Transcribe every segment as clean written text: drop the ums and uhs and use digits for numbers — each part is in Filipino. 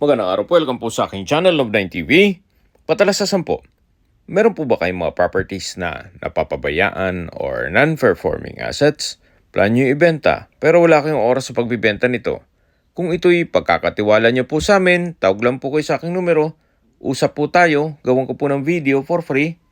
Magandang araw po, welcome po sa aking channel, Love9 TV. Patalasasan po, meron po ba kayong mga properties na napapabayaan or non-performing assets? Plan nyo ibenta, pero wala kayong oras sa pagbibenta nito. Kung ito'y pagkakatiwala nyo po sa amin, tawag lang po kayo sa aking numero. Usap po tayo, gawan ko po ng video for free.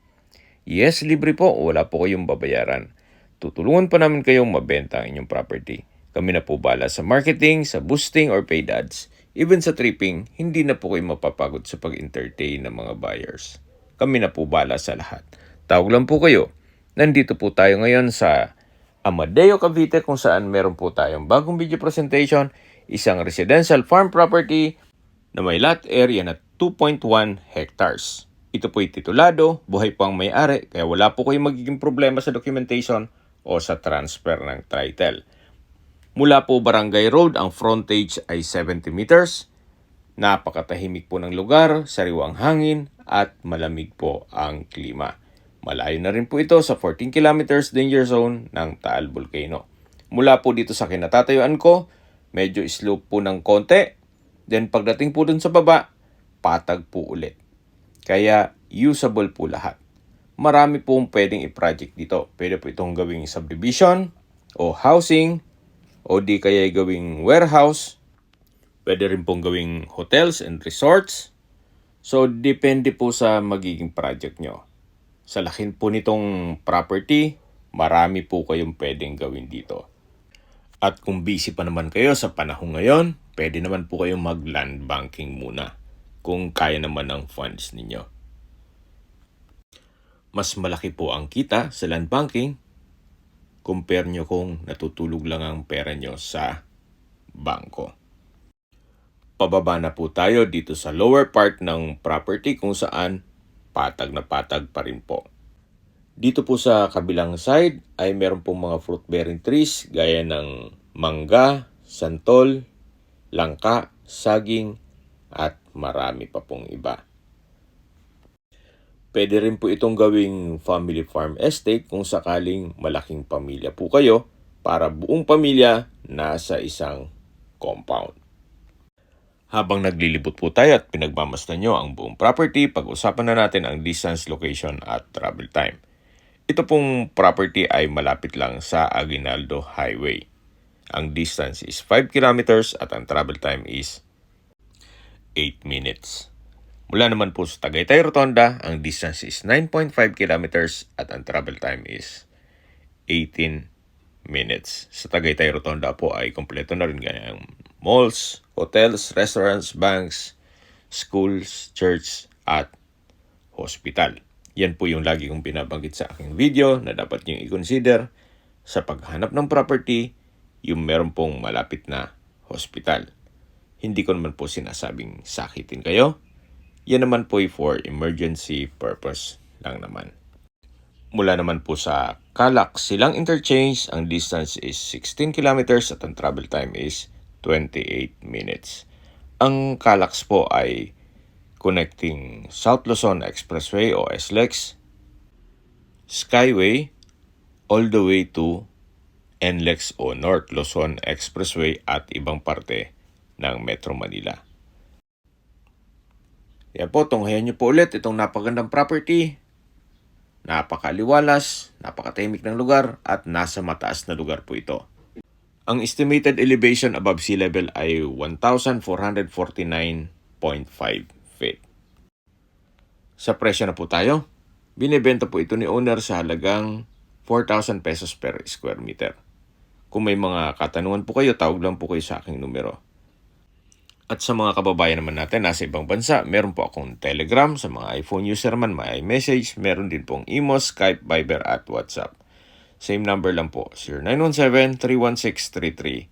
Yes, libre po, wala po kayong babayaran. Tutulungan pa namin kayong mabenta ang inyong property. Kami na po bala sa marketing, sa boosting or paid ads. Even sa tripping, hindi na po kayo mapapagod sa pag-entertain ng mga buyers. Kami na po bala sa lahat. Tawag lang po kayo. Nandito po tayo ngayon sa Amadeo, Cavite kung saan meron po tayong bagong video presentation, isang residential farm property na may lot area na 2.1 hectares. Ito po'y titulado, buhay po ang may-ari, kaya wala po kayong magiging problema sa documentation o sa transfer ng title. Mula po Barangay Road, ang frontage ay 70 meters. Napakatahimik po ng lugar, sariwang hangin at malamig po ang klima. Malayo na rin po ito sa 14 kilometers danger zone ng Taal Volcano. Mula po dito sa kinatatayuan ko, medyo slope po ng konti. Then pagdating po dun sa baba, patag po ulit. Kaya usable po lahat. Marami pong pwedeng i-project dito. Pwede po itong gawing subdivision o housing, o di kaya gawing warehouse. Pwede rin pong gawing hotels and resorts. So, depende po sa magiging project nyo. Sa lakin po nitong property, marami po kayong pwedeng gawin dito. At kung busy pa naman kayo sa panahon ngayon, pwede naman po kayong mag-land banking muna kung kaya naman ng funds ninyo. Mas malaki po ang kita sa land banking compare nyo kung natutulog lang ang pera nyo sa bangko. Pababa na po tayo dito sa lower part ng property kung saan patag na patag pa rin po. Dito po sa kabilang side ay meron pong mga fruit bearing trees gaya ng mangga, santol, langka, saging at marami pa pong iba. Pwede rin po itong gawing family farm estate kung sakaling malaking pamilya po kayo para buong pamilya nasa isang compound. Habang naglilibot po tayo at pinagmamasdan nyo ang buong property, pag-usapan na natin ang distance, location at travel time. Ito pong property ay malapit lang sa Aguinaldo Highway. Ang distance is 5 kilometers at ang travel time is 8 minutes. Mula naman po sa Tagaytay Rotonda, ang distance is 9.5 kilometers at ang travel time is 18 minutes. Sa Tagaytay Rotonda po ay kompleto na rin gayang malls, hotels, restaurants, banks, schools, church at hospital. Yan po yung lagi kong binabanggit sa aking video na dapat nyo i-consider sa paghanap ng property, yung meron pong malapit na hospital. Hindi ko naman po sinasabing sakitin kayo. Yan naman po for emergency purpose lang naman. Mula naman po sa Calac Silang Interchange, ang distance is 16 kilometers at ang travel time is 28 minutes. Ang Calac po ay connecting South Luzon Expressway o SLEX, Skyway, all the way to NLEX o North Luzon Expressway at ibang parte ng Metro Manila. Yan po, tunghayan nyo po ulit itong napagandang property. Napakaliwalas, napakatahimik ng lugar at nasa mataas na lugar po ito. Ang estimated elevation above sea level ay 1,449.5 feet. Sa presyo na po tayo. Binibenta po ito ni owner sa halagang 4,000 pesos per square meter. Kung may mga katanungan po kayo, tawag lang po kayo sa aking numero. At sa mga kababayan naman natin nasa ibang bansa, meron po akong Telegram. Sa mga iPhone user man, may iMessage. Meron din pong Imo, Skype, Viber at WhatsApp. Same number lang po, 0917-316-3399.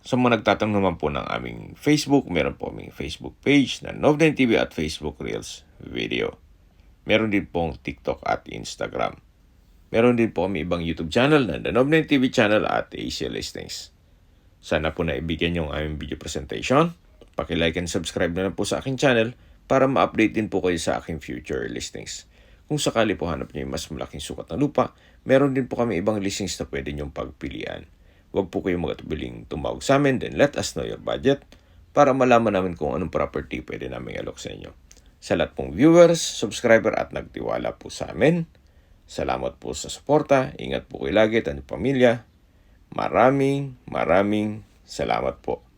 Sa mga nagtatanong naman po ng aming Facebook, meron po aming Facebook page na Love9 TV at Facebook Reels Video. Meron din pong TikTok at Instagram. Meron din po kami ibang YouTube channel na Love9 TV channel at AC Listings. Sana po naibigyan nyo ang aming video presentation. Paki-like and subscribe na lang po sa aking channel para ma-update din po kayo sa aking future listings. Kung sakali po hanap nyo yung mas malaking sukat ng lupa, meron din po kami ibang listings na pwede nyong pagpilian. huwag po kayong magatubiling tumawag sa amin, then let us know your budget para malaman namin kung anong property pwede namin alok sa inyo. Sa lahat pong viewers, subscriber at nagtiwala po sa amin, salamat po sa suporta. Ingat po kayo lagi at inyong pamilya. Maraming salamat po.